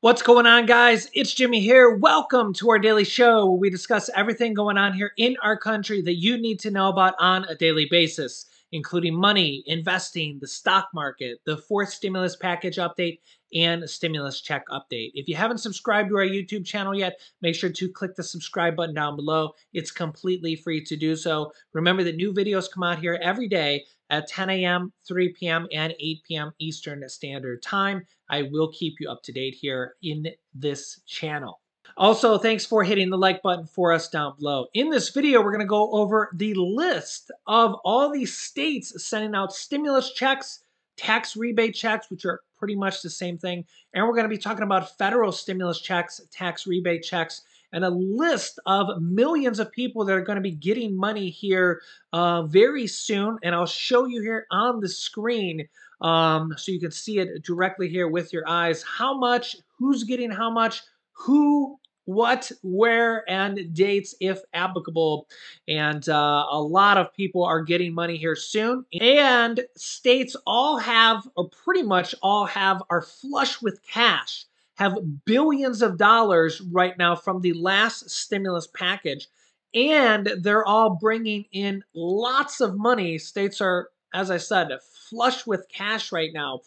What's going on, guys? It's Jimmy here. Welcome to our daily show where we discuss everything going on here in our country that you need to know about on a daily basis, including money, investing, the stock market, the fourth stimulus package update, and a stimulus check update. If you haven't subscribed to our YouTube channel yet, make sure to click the subscribe button down below. It's completely free to do so. Remember that new videos come out here every day at 10 a.m., 3 p.m., and 8 p.m. Eastern Standard Time. I will keep you up to date here in this channel. Also, thanks for hitting the like button for us down below. In this video, we're going to go over the list of all these states sending out stimulus checks, tax rebate checks, which are pretty much the same thing. And we're going to be talking about federal stimulus checks, tax rebate checks, and a list of millions of people that are going to be getting money here very soon. And I'll show you here on the screen so you can see it directly here with your eyes. How much, who's getting how much, who, what, where, and dates if applicable. And a lot of people are getting money here soon. And states all have, or pretty much all have, are flush with cash, have billions of dollars right now from the last stimulus package. And they're all bringing in lots of money. States are, as I said, flush with cash right now.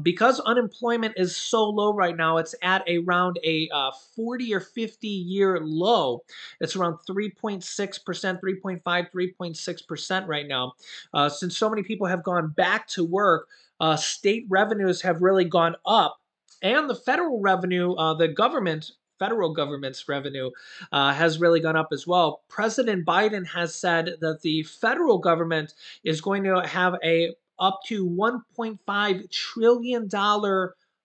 Because unemployment is so low right now, it's at around a 40 or 50 year low. It's around 3.6%, 3.5, 3.6% right now. Since so many people have gone back to work, state revenues have really gone up. And the federal revenue, federal government's revenue has really gone up as well. President Biden has said that the federal government is going to have a up to $1.5 trillion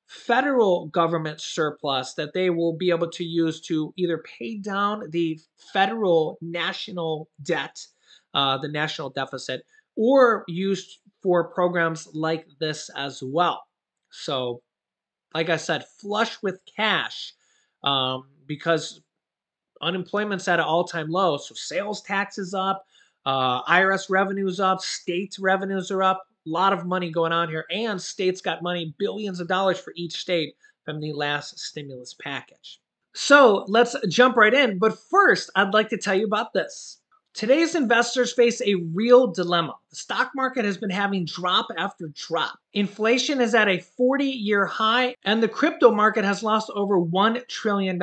federal government surplus that they will be able to use to either pay down the federal national debt, the national deficit, or used for programs like this as well. So, like I said, flush with cash because unemployment's at an all-time low. So sales tax is up, IRS revenues up, state revenues are up. A lot of money going on here. And states got money, billions of dollars for each state from the last stimulus package. So let's jump right in. But first, I'd like to tell you about this. Today's investors face a real dilemma. The stock market has been having drop after drop. Inflation is at a 40-year high, and the crypto market has lost over $1 trillion.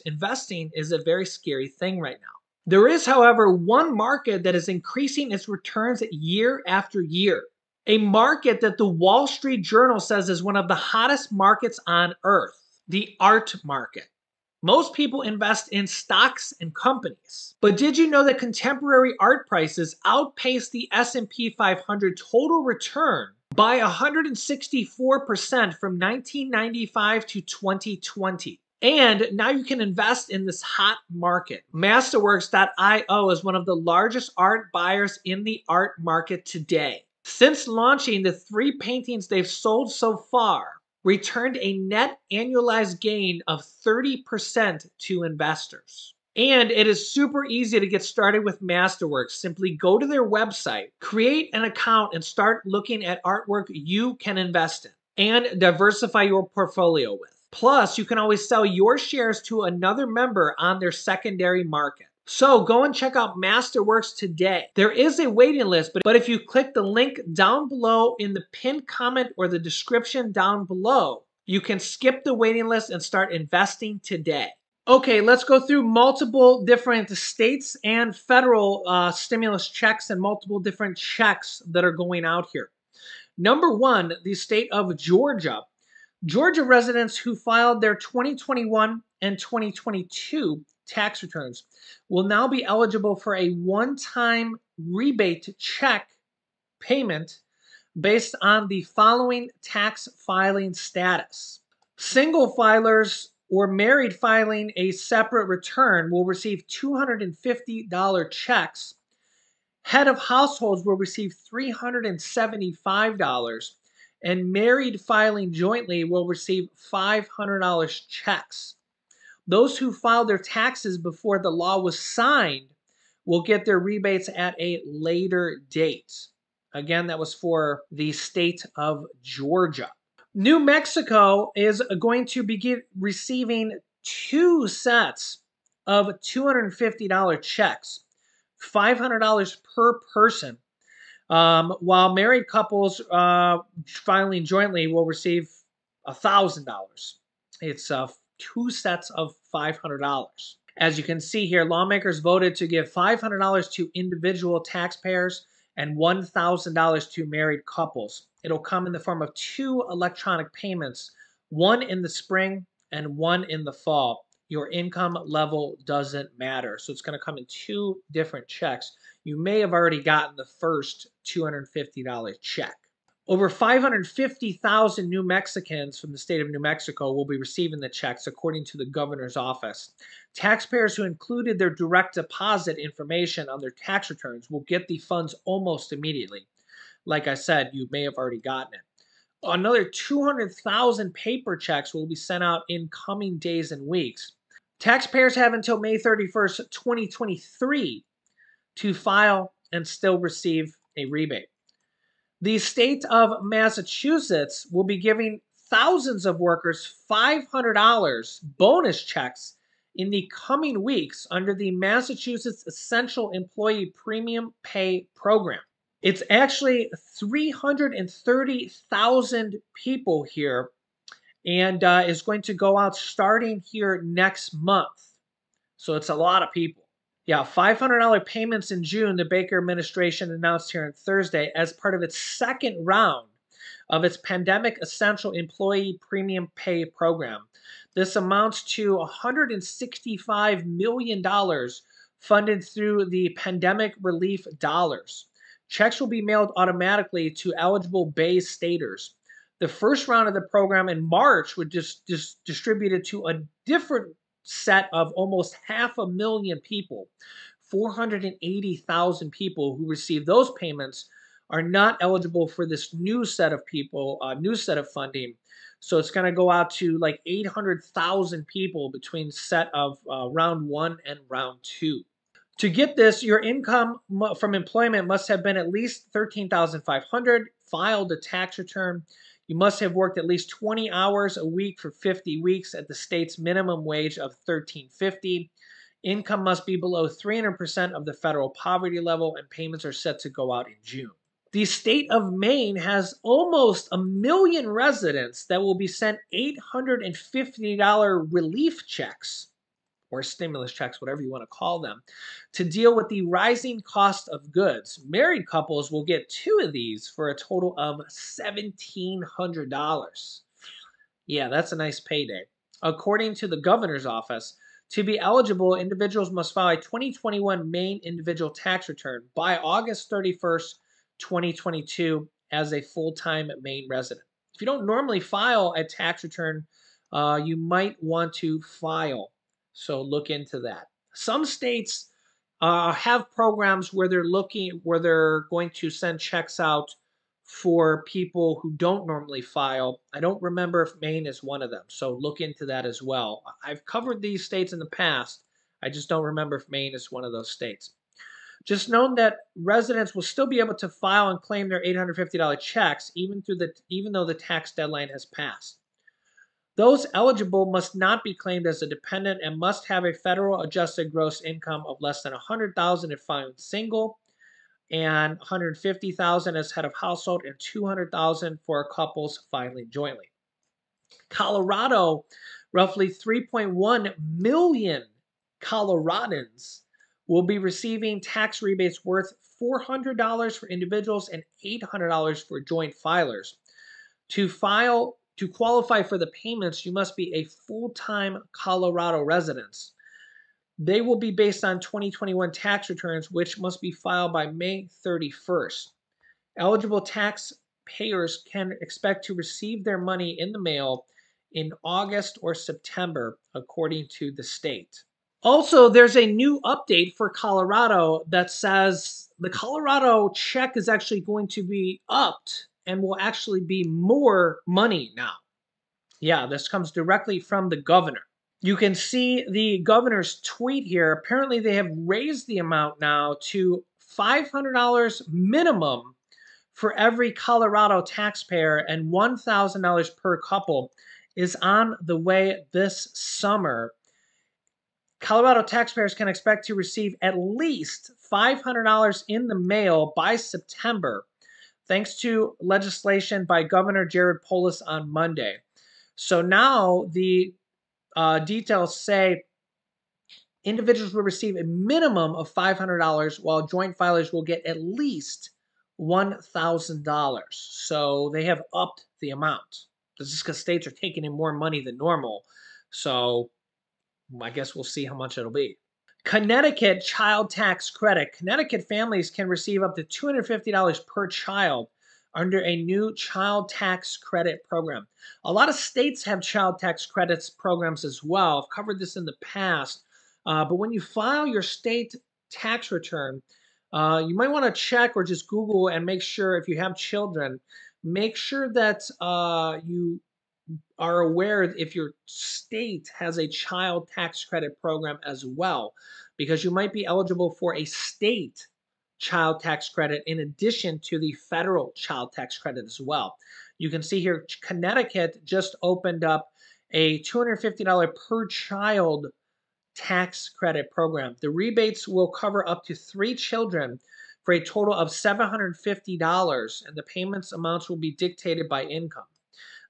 Investing is a very scary thing right now. There is, however, one market that is increasing its returns year after year. A market that the Wall Street Journal says is one of the hottest markets on earth, the art market. Most people invest in stocks and companies. But did you know that contemporary art prices outpace the S&P 500 total return by 164% from 1995 to 2020? And now you can invest in this hot market. Masterworks.io is one of the largest art buyers in the art market today. Since launching, the 3 paintings they've sold so far returned a net annualized gain of 30% to investors. And it is super easy to get started with Masterworks. Simply go to their website, create an account, and start looking at artwork you can invest in and diversify your portfolio with. Plus, you can always sell your shares to another member on their secondary market. So go and check out Masterworks today. There is a waiting list, but if you click the link down below in the pinned comment or the description down below, you can skip the waiting list and start investing today. Okay, let's go through multiple different states and federal stimulus checks and multiple different checks that are going out here. Number one, the state of Georgia. Georgia residents who filed their 2021 and 2022 tax returns will now be eligible for a one-time rebate check payment based on the following tax filing status. Single filers or married filing a separate return will receive $250 checks. Head of households will receive $375, and married filing jointly will receive $500 checks. Those who filed their taxes before the law was signed will get their rebates at a later date. Again, that was for the state of Georgia. New Mexico is going to begin receiving two sets of $250 checks, $500 per person, while married couples filing jointly will receive $1,000. It's two sets of $500. As you can see here, lawmakers voted to give $500 to individual taxpayers and $1,000 to married couples. It'll come in the form of two electronic payments, one in the spring and one in the fall. Your income level doesn't matter. So it's going to come in two different checks. You may have already gotten the first $250 check. Over 550,000 New Mexicans from the state of New Mexico will be receiving the checks, according to the governor's office. Taxpayers who included their direct deposit information on their tax returns will get the funds almost immediately. Like I said, you may have already gotten it. Another 200,000 paper checks will be sent out in coming days and weeks. Taxpayers have until May 31st, 2023 to file and still receive a rebate. The state of Massachusetts will be giving thousands of workers $500 bonus checks in the coming weeks under the Massachusetts Essential Employee Premium Pay Program. It's actually 330,000 people here and is going to go out starting here next month. So it's a lot of people. Yeah, $500 payments in June, the Baker administration announced here on Thursday as part of its second round of its Pandemic Essential Employee Premium Pay Program. This amounts to $165 million funded through the Pandemic Relief Dollars. Checks will be mailed automatically to eligible Bay staters. The first round of the program in March was just distributed to a different set of almost 500,000 people. 480,000 people who receive those payments are not eligible for this new set of people, new set of funding. So it's going to go out to like 800,000 people between set of round one and round two. To get this, your income from employment must have been at least $13,500, filed a tax return. You must have worked at least 20 hours a week for 50 weeks at the state's minimum wage of $13.50. Income must be below 300% of the federal poverty level, and payments are set to go out in June. The state of Maine has almost 1 million residents that will be sent $850 relief checks, or stimulus checks, whatever you want to call them, to deal with the rising cost of goods. Married couples will get two of these for a total of $1,700. Yeah, that's a nice payday. According to the governor's office, to be eligible, individuals must file a 2021 Maine individual tax return by August 31st, 2022 as a full-time Maine resident. If you don't normally file a tax return, you might want to file. So look into that. Some states have programs where they're going to send checks out for people who don't normally file. I don't remember if Maine is one of them, so look into that as well. I've covered these states in the past. I just don't remember if Maine is one of those states. Just note that residents will still be able to file and claim their $850 checks even though the tax deadline has passed. Those eligible must not be claimed as a dependent and must have a federal adjusted gross income of less than $100,000 if filing single, and $150,000 as head of household, and $200,000 for couples filing jointly. Colorado, roughly 3.1 million Coloradans will be receiving tax rebates worth $400 for individuals and $800 for joint filers. To qualify for the payments, you must be a full-time Colorado resident. They will be based on 2021 tax returns, which must be filed by May 31st. Eligible taxpayers can expect to receive their money in the mail in August or September, according to the state. Also, there's a new update for Colorado that says the Colorado check is actually going to be upped and will actually be more money now. Yeah, this comes directly from the governor. You can see the governor's tweet here. Apparently, they have raised the amount now to $500 minimum for every Colorado taxpayer and $1,000 per couple is on the way this summer. Colorado taxpayers can expect to receive at least $500 in the mail by September, thanks to legislation by Governor Jared Polis on Monday. So now the details say individuals will receive a minimum of $500, while joint filers will get at least $1,000. So they have upped the amount. This is because states are taking in more money than normal. So I guess we'll see how much it'll be. Connecticut child tax credit. Connecticut families can receive up to $250 per child under a new child tax credit program. A lot of states have child tax credits programs as well. I've covered this in the past. But when you file your state tax return, you might want to check or just Google and make sure if you have children, make sure that you are aware if your state has a child tax credit program as well, because you might be eligible for a state child tax credit in addition to the federal child tax credit as well. You can see here, Connecticut just opened up a $250 per child tax credit program. The rebates will cover up to 3 children for a total of $750, and the payments amounts will be dictated by income.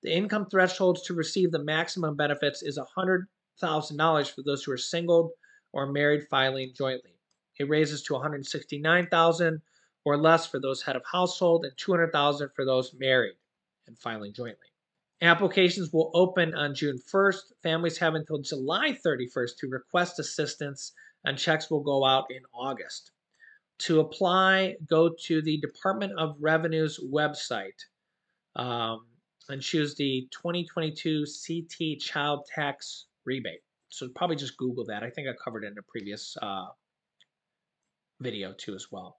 The income thresholds to receive the maximum benefits is $100,000 for those who are single or married filing jointly. It raises to $169,000 or less for those head of household and $200,000 for those married and filing jointly. Applications will open on June 1st. Families have until July 31st to request assistance, and checks will go out in August. To apply, go to the Department of Revenue's website and choose the 2022 CT Child Tax Rebate. So probably just Google that. I think I covered it in a previous video too as well.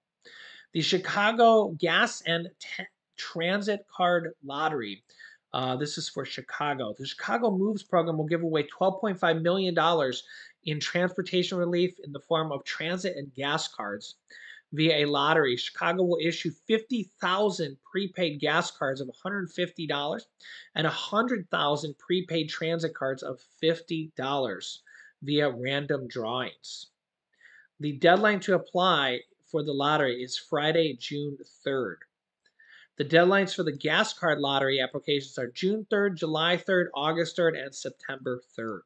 The Chicago Gas and Transit Card Lottery. This is for Chicago. The Chicago Moves program will give away $12.5 million in transportation relief in the form of transit and gas cards via a lottery. Chicago will issue 50,000 prepaid gas cards of $150 and 100,000 prepaid transit cards of $50 via random drawings. The deadline to apply for the lottery is Friday, June 3rd. The deadlines for the gas card lottery applications are June 3rd, July 3rd, August 3rd, and September 3rd.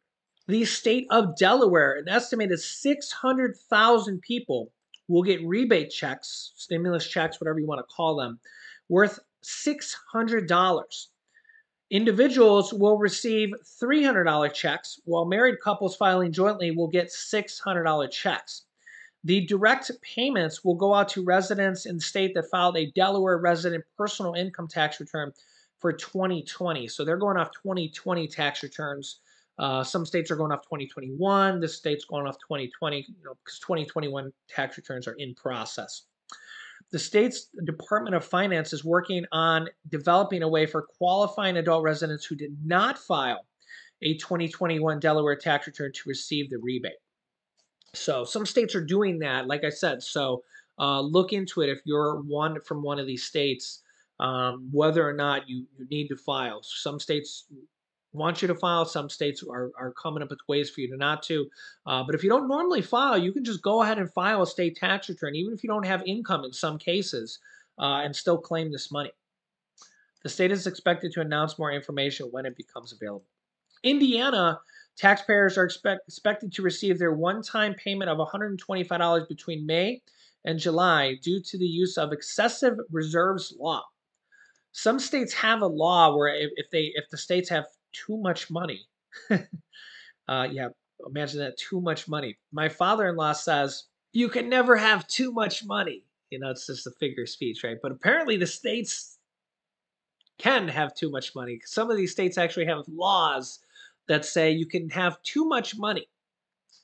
The state of Delaware, an estimated 600,000 people will get rebate checks, stimulus checks, whatever you want to call them, worth $600. Individuals will receive $300 checks, while married couples filing jointly will get $600 checks. The direct payments will go out to residents in the state that filed a Delaware resident personal income tax return for 2020. So they're going off 2020 tax returns. Some states are going off 2021. This state's going off 2020, because 2021 tax returns are in process. The state's Department of Finance is working on developing a way for qualifying adult residents who did not file a 2021 Delaware tax return to receive the rebate. So some states are doing that, like I said. So look into it if you're from one of these states, whether or not you need to file. Some states want you to file. Some states are coming up with ways for you to not to. But if you don't normally file, you can just go ahead and file a state tax return, even if you don't have income in some cases, and still claim this money. The state is expected to announce more information when it becomes available. Indiana taxpayers are expected to receive their one-time payment of $125 between May and July due to the use of excessive reserves law. Some states have a law where if the states have too much money, yeah, imagine that, too much money. My father-in-law says you can never have too much money. It's just a figure of speech, right? But apparently the states can have too much money. Some of these states actually have laws that say you can have too much money.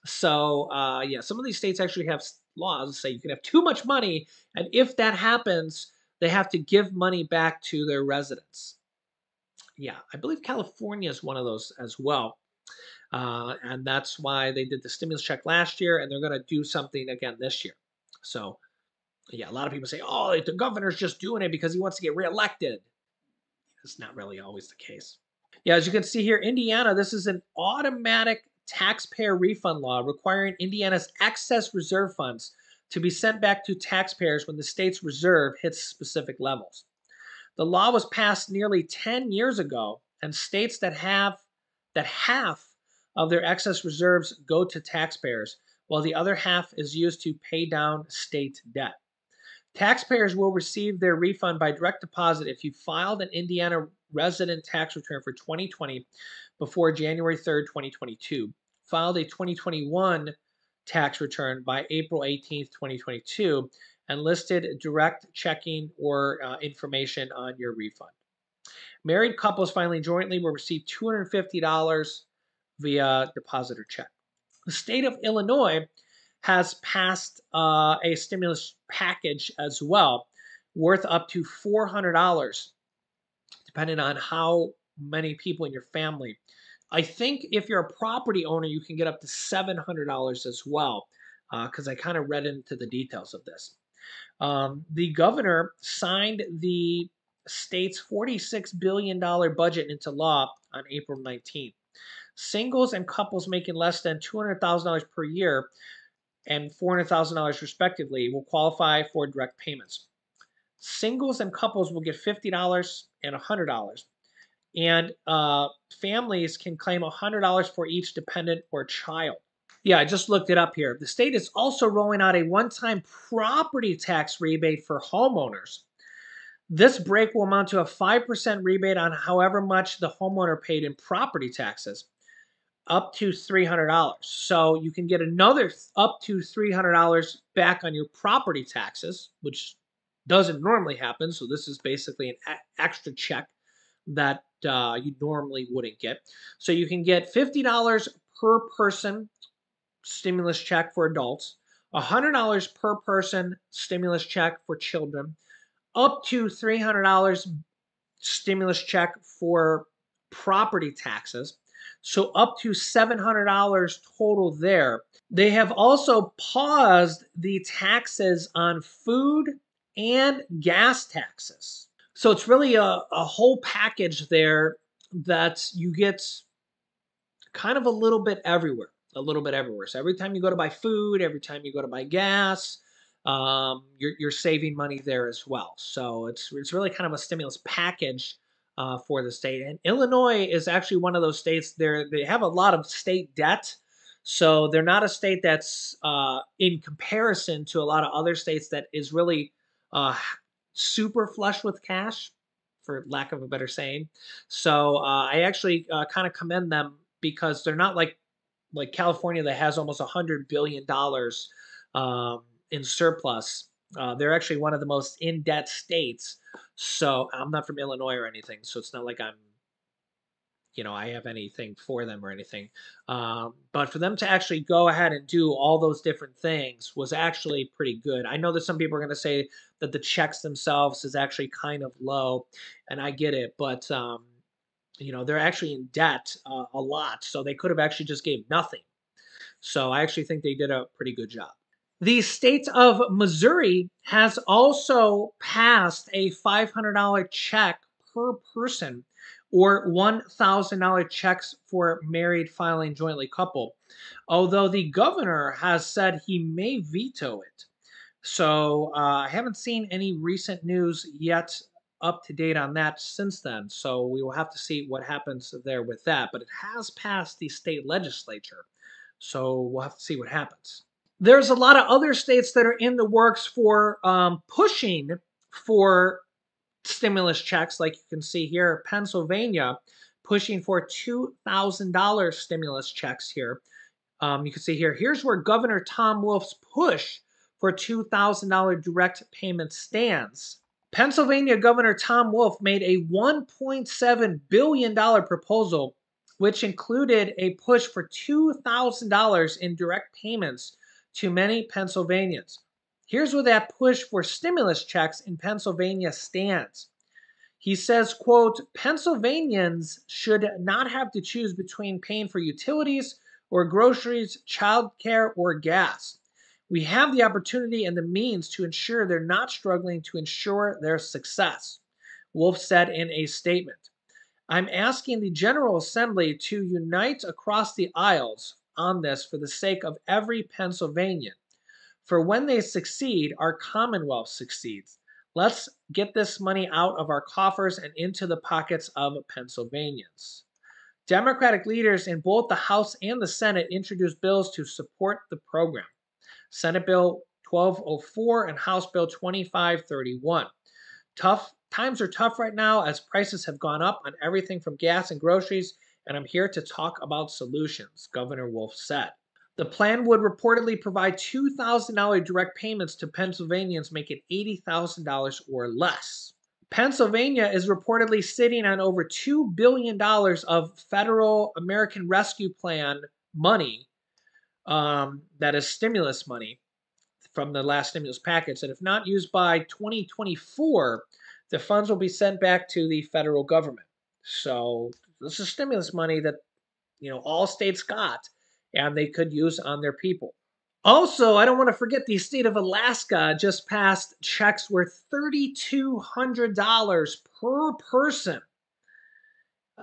So, yeah, some of these states actually have laws that say you can have too much money, and if that happens, they have to give money back to their residents. Yeah, I believe California is one of those as well. And that's why they did the stimulus check last year, and they're going to do something again this year. So Yeah, a lot of people say, oh, the governor's just doing it because he wants to get reelected. It's not really always the case. Yeah, as you can see here, Indiana, this is an automatic taxpayer refund law requiring Indiana's excess reserve funds to be sent back to taxpayers when the state's reserve hits specific levels. The law was passed nearly 10 years ago and states that half of their excess reserves go to taxpayers, while the other half is used to pay down state debt. Taxpayers will receive their refund by direct deposit if you filed an Indiana resident tax return for 2020 before January 3rd, 2022, filed a 2021 tax return by April 18th, 2022, and listed direct checking or information on your refund. Married couples filing jointly will receive $250 via deposit or check. The state of Illinois has passed a stimulus package as well, worth up to $400, depending on how many people in your family. I think if you're a property owner, you can get up to $700 as well, because I kind of read into the details of this. The governor signed the state's $46 billion budget into law on April 19th. Singles and couples making less than $200,000 per year and $400,000 respectively will qualify for direct payments. Singles and couples will get $50 and $100, and families can claim $100 for each dependent or child. Yeah, I just looked it up here. The state is also rolling out a one-time property tax rebate for homeowners. This break will amount to a 5% rebate on however much the homeowner paid in property taxes, up to $300. So you can get another up to $300 back on your property taxes, which doesn't normally happen. So this is basically an extra check that you normally wouldn't get. So you can get $50 per person stimulus check for adults, $100 per person stimulus check for children, up to $300 stimulus check for property taxes. So up to $700 total there. They have also paused the taxes on food and gas taxes. So it's really a whole package there that you get kind of a little bit everywhere. A little bit everywhere. So every time you go to buy food, every time you go to buy gas, you're saving money there as well. So it's really kind of a stimulus package for the state. And Illinois is actually one of those states. They have a lot of state debt, so they're not a state that's in comparison to a lot of other states that is really super flush with cash, for lack of a better saying. So I actually kind of commend them because they're not like California that has almost $100 billion in surplus. They're actually one of the most in-debt states. So I'm not from Illinois or anything, so it's not like I have anything for them or anything. But for them to actually go ahead and do all those different things was actually pretty good. I know that some people are going to say that the checks themselves is actually kind of low, and I get it, but they're actually in debt a lot, so they could have actually just gave nothing. So I actually think they did a pretty good job. The state of Missouri has also passed a $500 check per person or $1,000 checks for married filing jointly couple, although the governor has said he may veto it. So I haven't seen any recent news yet up to date on that since then. So we will have to see what happens there with that. But it has passed the state legislature. So we'll have to see what happens. There's a lot of other states that are in the works for pushing for stimulus checks, like you can see here. Pennsylvania pushing for $2,000 stimulus checks here. You can see here, here's where Governor Tom Wolf's push for $2,000 direct payment stands. Pennsylvania Governor Tom Wolf made a $1.7 billion proposal, which included a push for $2,000 in direct payments to many Pennsylvanians. Here's where that push for stimulus checks in Pennsylvania stands. He says, quote, Pennsylvanians should not have to choose between paying for utilities or groceries, childcare, or gas. We have the opportunity and the means to ensure they're not struggling to ensure their success, Wolf said in a statement. I'm asking the General Assembly to unite across the aisles on this for the sake of every Pennsylvanian. For when they succeed, our Commonwealth succeeds. Let's get this money out of our coffers and into the pockets of Pennsylvanians. Democratic leaders in both the House and the Senate introduced bills to support the program. Senate Bill 1204 and House Bill 2531. Tough times are tough right now as prices have gone up on everything from gas and groceries, and I'm here to talk about solutions, Governor Wolf said. The plan would reportedly provide $2,000 direct payments to Pennsylvanians making $80,000 or less. Pennsylvania is reportedly sitting on over $2 billion of federal American Rescue Plan money, that is stimulus money from the last stimulus package. And if not used by 2024, the funds will be sent back to the federal government. So this is stimulus money that all states got, and they could use on their people. Also, I don't want to forget the state of Alaska just passed checks worth $3,200 per person.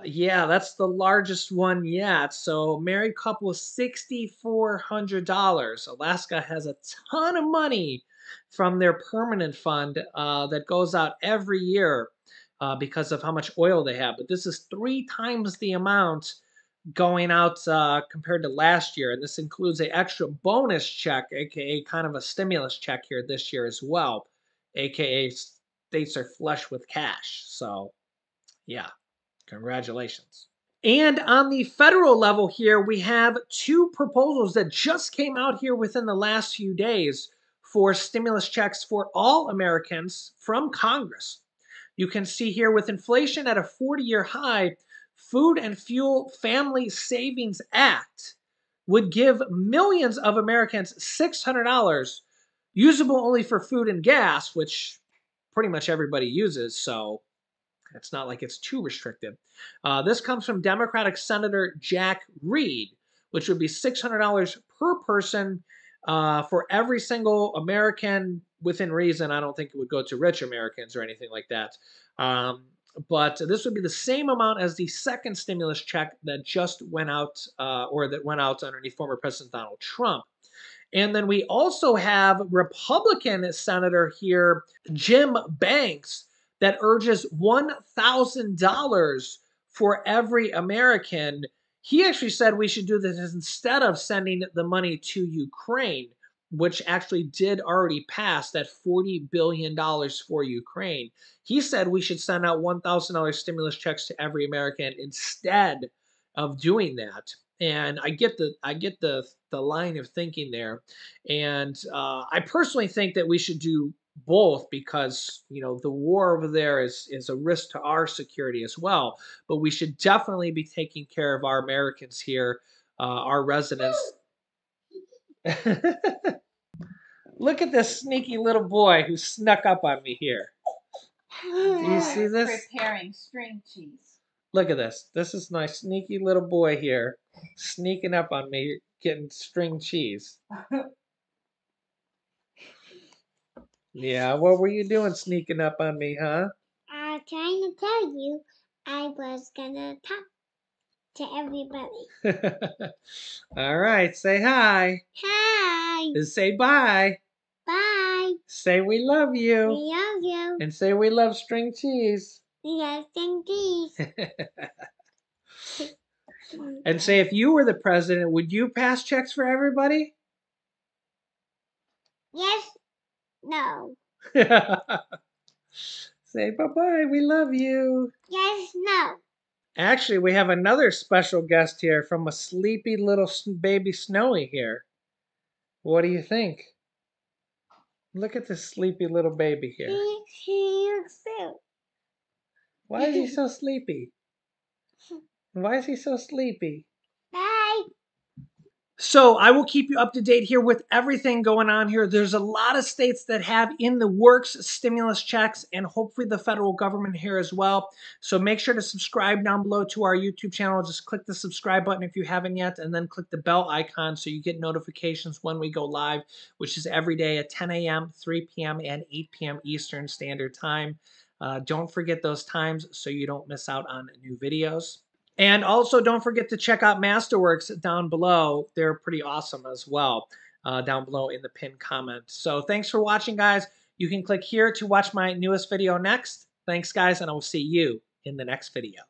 Yeah, that's the largest one yet. So, married couple, $6,400. Alaska has a ton of money from their permanent fund that goes out every year because of how much oil they have. But this is 3 times the amount going out compared to last year. And this includes an extra bonus check, aka kind of a stimulus check here this year as well, aka states are flush with cash. So, yeah, congratulations. And on the federal level here, we have 2 proposals that just came out here within the last few days for stimulus checks for all Americans from Congress. You can see here with inflation at a 40-year high, Food and Fuel Family Savings Act would give millions of Americans $600, usable only for food and gas, which pretty much everybody uses, so it's not like it's too restrictive. This comes from Democratic Senator Jack Reed, which would be $600 per person for every single American within reason. I don't think it would go to rich Americans or anything like that. But this would be the same amount as the second stimulus check that just went out, or that went out underneath former President Donald Trump. And then we also have Republican Senator here, Jim Banks, that urges $1,000 for every American. He actually said we should do this instead of sending the money to Ukraine, which actually did already pass that $40 billion for Ukraine. He said we should send out $1,000 stimulus checks to every American instead of doing that. And I get the line of thinking there, and I personally think that we should do both because the war over there is a risk to our security as well. But we should definitely be taking care of our Americans here, our residents. Look at this sneaky little boy who snuck up on me here. Do you see this? Preparing string cheese. Look at this. This is my sneaky little boy here, sneaking up on me, getting string cheese. Yeah, what were you doing sneaking up on me, huh? Trying to tell you I was gonna talk to everybody. All right, say hi. Hi. And say bye. Bye. Say we love you. We love you. And say we love string cheese. We love string cheese. And say if you were the president, would you pass checks for everybody? Yes. No. Say bye-bye, we love you. Yes. No. Actually, we have another special guest here from a sleepy little baby Snowy here. What do you think? Look at this sleepy little baby here. He looks so. Why is he so sleepy? Why is he so sleepy? Bye. So I will keep you up to date here with everything going on here. There's a lot of states that have in the works stimulus checks, and hopefully the federal government here as well. So make sure to subscribe down below to our YouTube channel. Just click the subscribe button if you haven't yet, and then click the bell icon so you get notifications when we go live, which is every day at 10 a.m., 3 p.m., and 8 p.m. Eastern Standard Time. Don't forget those times so you don't miss out on new videos. And also, don't forget to check out Masterworks down below. They're pretty awesome as well, down below in the pinned comment. So thanks for watching, guys. You can click here to watch my newest video next. Thanks, guys, and I will see you in the next video.